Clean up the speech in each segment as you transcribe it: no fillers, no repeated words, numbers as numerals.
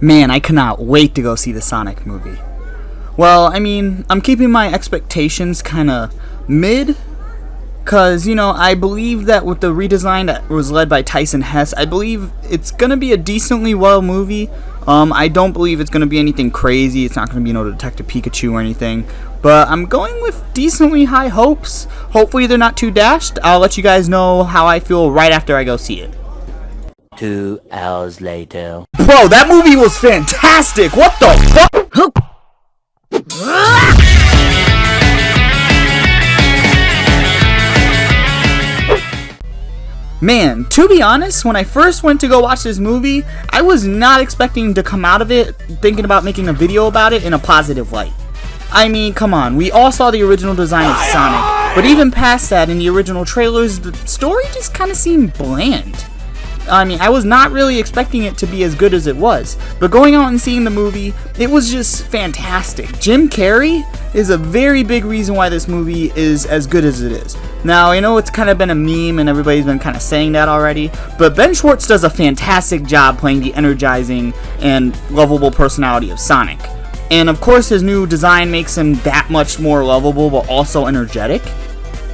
Man, I cannot wait to go see the Sonic movie. Well, I mean, I'm keeping my expectations kind of mid, because, you know, I believe that with the redesign that was led by Tyson Hess, I believe it's going to be a decently well movie. I don't believe it's going to be anything crazy. It's not going to be no Detective Pikachu or anything. But I'm going with decently high hopes. Hopefully they're not too dashed. I'll let you guys know how I feel right after I go see it. 2 hours later. Bro, that movie was fantastic! What the fuck? Man, to be honest, when I first went to go watch this movie, I was not expecting to come out of it thinking about making a video about it in a positive light. I mean, come on, we all saw the original design of Sonic, but even past that, in the original trailers, the story just kind of seemed bland. I mean, I was not really expecting it to be as good as it was, but going out and seeing the movie, it was just fantastic. Jim Carrey is a very big reason why this movie is as good as it is. Now, I know it's kind of been a meme and everybody's been kind of saying that already, but Ben Schwartz does a fantastic job playing the energizing and lovable personality of Sonic. And of course, his new design makes him that much more lovable, but also energetic.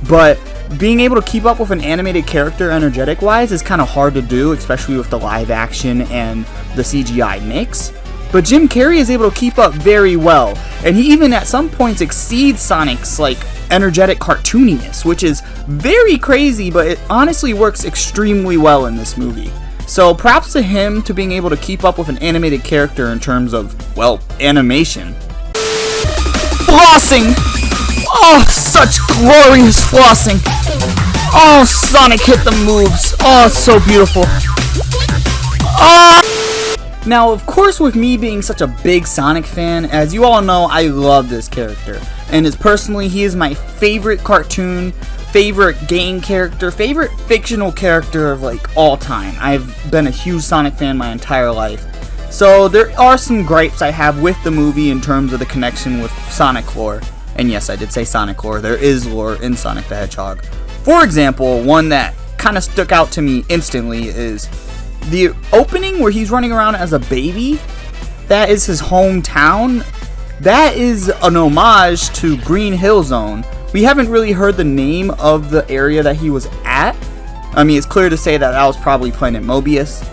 But being able to keep up with an animated character energetic wise is kind of hard to do, especially with the live action and the CGI mix. But Jim Carrey is able to keep up very well, and he even at some points exceeds Sonic's like energetic cartooniness, which is very crazy, but it honestly works extremely well in this movie. So props to him to being able to keep up with an animated character in terms of, well, animation. Flossing! Oh, such glorious flossing! Oh, Sonic hit the moves! Oh, it's so beautiful! Oh! Now, of course, with me being such a big Sonic fan, as you all know, I love this character. And he is my favorite cartoon, favorite game character, favorite fictional character of like all time. I've been a huge Sonic fan my entire life. So there are some gripes I have with the movie in terms of the connection with Sonic lore. And yes, I did say Sonic lore. There is lore in Sonic the Hedgehog. For example, one that kind of stuck out to me instantly is the opening where he's running around as a baby. That is his hometown. That is an homage to Green Hill Zone. We haven't really heard the name of the area that he was at. I mean, it's clear to say that was probably Planet Mobius.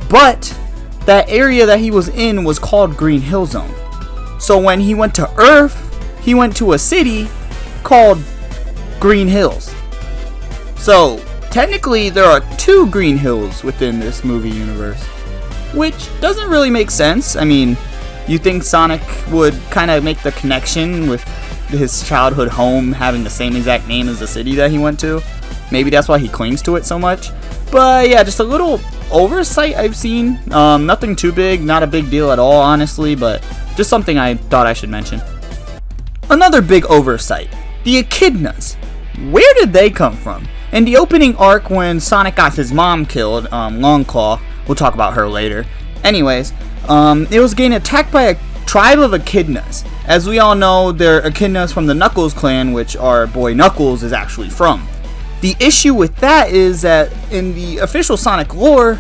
But that area that he was in was called Green Hill Zone. So when he went to Earth, he went to a city called Green Hills. So, technically, there are 2 Green Hills within this movie universe, which doesn't really make sense. I mean, you think Sonic would kind of make the connection with his childhood home having the same exact name as the city that he went to? Maybe that's why he clings to it so much. But yeah, just a little oversight I've seen. Nothing too big, not a big deal at all, honestly, but just something I thought I should mention. Another big oversight, the Echidnas. Where did they come from? In the opening arc when Sonic got his mom killed, Longclaw, we'll talk about her later. Anyways, it was getting attacked by a tribe of Echidnas. As we all know, they're Echidnas from the Knuckles clan, which our boy Knuckles is actually from. The issue with that is that in the official Sonic lore,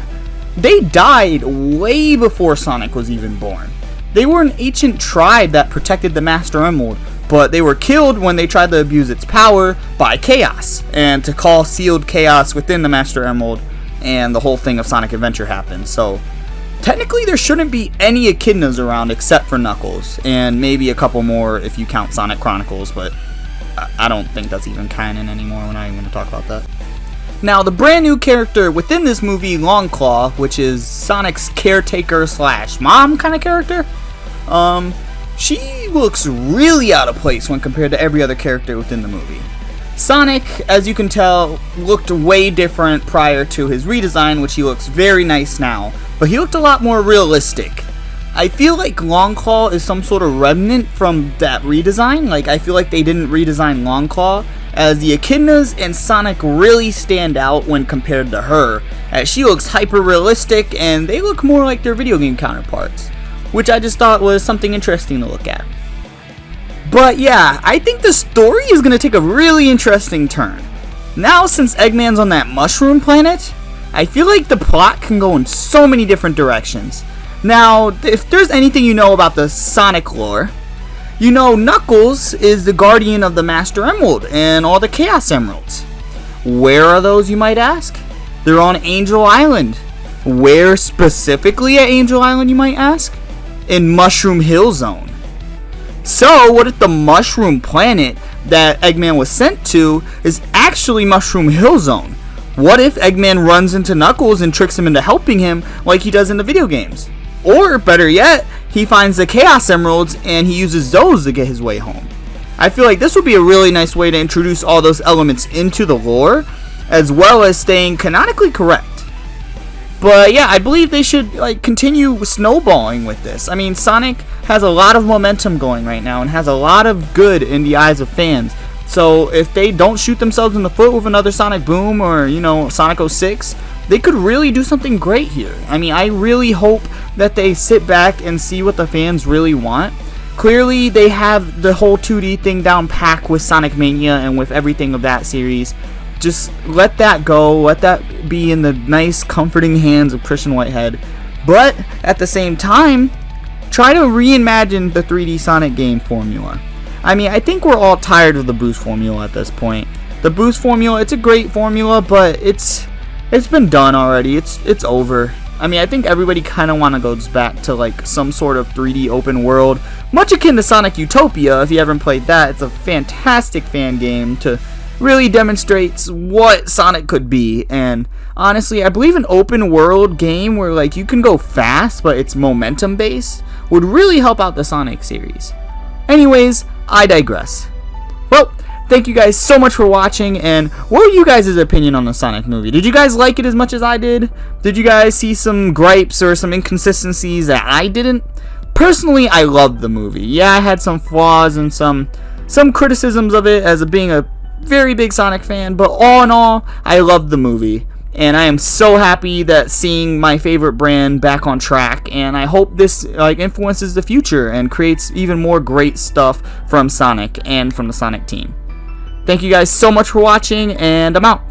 they died way before Sonic was even born. They were an ancient tribe that protected the Master Emerald, but they were killed when they tried to abuse its power by Chaos, and to call sealed chaos within the Master Emerald, and the whole thing of Sonic Adventure happened. So, technically there shouldn't be any Echidnas around except for Knuckles, and maybe a couple more if you count Sonic Chronicles, but I don't think that's even canon anymore. We're not even going to talk about that. Now, the brand new character within this movie, Longclaw, which is Sonic's caretaker / mom kind of character, she looks really out of place when compared to every other character within the movie. Sonic, as you can tell, looked way different prior to his redesign, which he looks very nice now, but he looked a lot more realistic. I feel like Longclaw is some sort of remnant from that redesign. Like, I feel like they didn't redesign Longclaw, as the Echidnas and Sonic really stand out when compared to her, as she looks hyper realistic and they look more like their video game counterparts, which I just thought was something interesting to look at. But yeah, I think the story is going to take a really interesting turn. Now, since Eggman's on that mushroom planet, I feel like the plot can go in so many different directions. Now, if there's anything you know about the Sonic lore, you know Knuckles is the guardian of the Master Emerald and all the Chaos Emeralds. Where are those, you might ask? They're on Angel Island. Where specifically at Angel Island, you might ask? In Mushroom Hill Zone. So, what if the Mushroom Planet that Eggman was sent to is actually Mushroom Hill Zone? What if Eggman runs into Knuckles and tricks him into helping him like he does in the video games? Or, better yet, he finds the Chaos Emeralds and he uses those to get his way home. I feel like this would be a really nice way to introduce all those elements into the lore, as well as staying canonically correct. But yeah, I believe they should continue snowballing with this. I mean, Sonic has a lot of momentum going right now and has a lot of good in the eyes of fans. So if they don't shoot themselves in the foot with another Sonic Boom or, Sonic 06, they could really do something great here. I mean, I really hope that they sit back and see what the fans really want. Clearly, they have the whole 2D thing down packed with Sonic Mania and with everything of that series. Just let that go. Let that be in the nice, comforting hands of Christian Whitehead. But, at the same time, try to reimagine the 3D Sonic game formula. I mean, I think we're all tired of the Boost formula at this point. The Boost formula, it's a great formula, but it's been done already. It's over. I mean, I think everybody kind of goes back to some sort of 3D open world, much akin to Sonic Utopia. If you haven't played that, it's a fantastic fan game to really demonstrates what Sonic could be. And honestly, I believe an open world game where you can go fast, but it's momentum based, would really help out the Sonic series. Anyways, I digress. Well, thank you guys so much for watching, and what were you guys' opinion on the Sonic movie? Did you guys like it as much as I did? Did you guys see some gripes or some inconsistencies that I didn't? Personally, I loved the movie. Yeah, I had some flaws and some criticisms of it as being a very big Sonic fan, but all in all, I loved the movie. And I am so happy that seeing my favorite brand back on track, and I hope this influences the future and creates even more great stuff from Sonic and from the Sonic team. Thank you guys so much for watching, and I'm out.